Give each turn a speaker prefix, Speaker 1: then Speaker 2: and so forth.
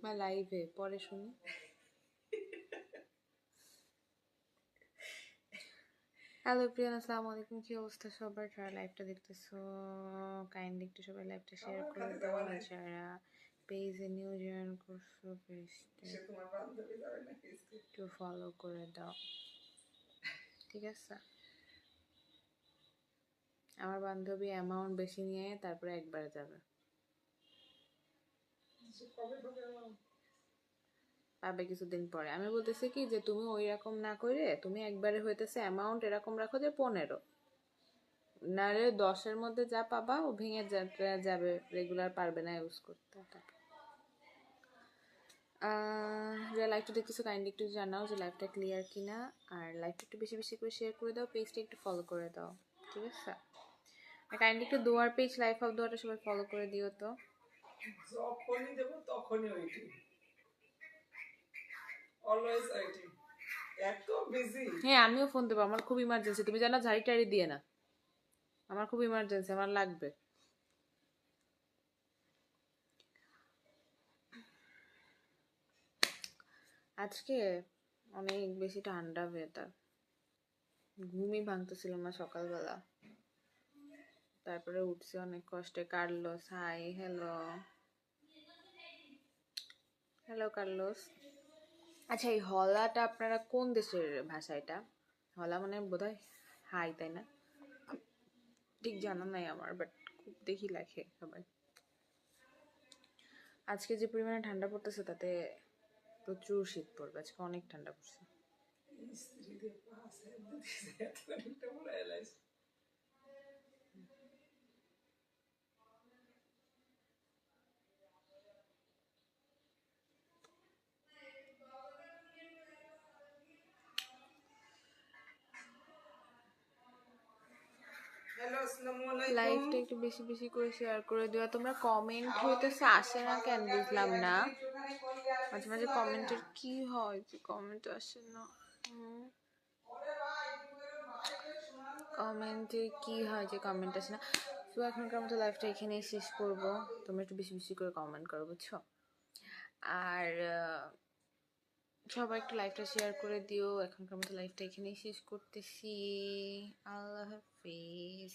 Speaker 1: বা লাইভে পরে শুনি। হ্যালো প্রিয়ান, আসসালামু আলাইকুম। কি অবস্থা সবার? যারা লাইভটা দেখতেছো কাইন্ডলি একটু সবাই লাইভটা শেয়ার করে দাও। যারা পেজে নিউ জয়েন করছো পেজটা একটু ফলো করে দাও, ঠিক আছে? আমার বান্ধবী অ্যামাউন্ট বেশি নিয়ে তারপরে একবারে যাবে, পাবে কিছুদিন পরে। আমি বলতেছি কি যে তুমি ওই রকম না করে তুমি একবারে হইতেছে অ্যামাউন্ট এরকম রাখো যে 15, নারে 10-এর মধ্যে যা পাবা ও ভেঙে যাবে, রেগুলার পারবে না ইউজ করতে। যারা লাইভটা দেখতেছো কাইন্ডলি একটু জানাও যে লাইভটা ক্লিয়ার কিনা, আর লাইভটা একটু বেশি বেশি করে শেয়ার করে দাও, পেজটা একটু ফলো করে দাও, ঠিক আছে? আর কাইন্ডলি একটু দোয়ার পেজ লাইফ অফ দোয়াটা সবাই ফলো করে দিও তো।
Speaker 2: যখনই দেবো তখনই ওইটি, অলওয়েজ ওইটি, এত বিজি।
Speaker 1: হ্যাঁ, আমিও ফোন দেবো, আমার খুব ইমার্জেন্সি। তুমি জানো ঝাড়ি টাড়ি দিয়ে না, আমার খুব ইমার্জেন্সি, আমার লাগবে। আজকে অনেক বেশি ঠান্ডা ওয়েদার, ঘুমই ভাঙতেছিল না সকালবেলা। তারপরে উঠছি অনেক কষ্টে। Carlos, hi, hello hello Carlos. আচ্ছা, এই হলাটা আপনারা কোন দেশের ভাষা? এটা হলা মানে বোধহয় হাই, তাই না? ঠিক জানা নাই আমার, বাট খুব দেখি লেখে সবাই। আজকে যে পরিমাণে ঠান্ডা পড়তেছে তাতে প্রচুর শীত পড়বে। আজকে অনেক ঠান্ডা পড়ছে। লাইভটা একটু বেশি বেশি করে শেয়ার করে দিও। তোমরা কমেন্ট হইতেছে আসে না কেন বুঝলাম না। মাঝে মাঝে কমেন্টের কি হয় যে কমেন্ট আসে না? কমেন্টে কি হয় যে কমেন্ট আসে না? তো এখনকার মতো লাইভটা এখানেই শেষ করব। তোমরা একটু বেশি বেশি করে কমেন্ট করো, বুঝছো? আর সবাই একটু লাইভটা শেয়ার করে দিও। এখনকার মতো লাইভটা এখানেই শেষ করতেছি। আল্লাহ হাফিজ।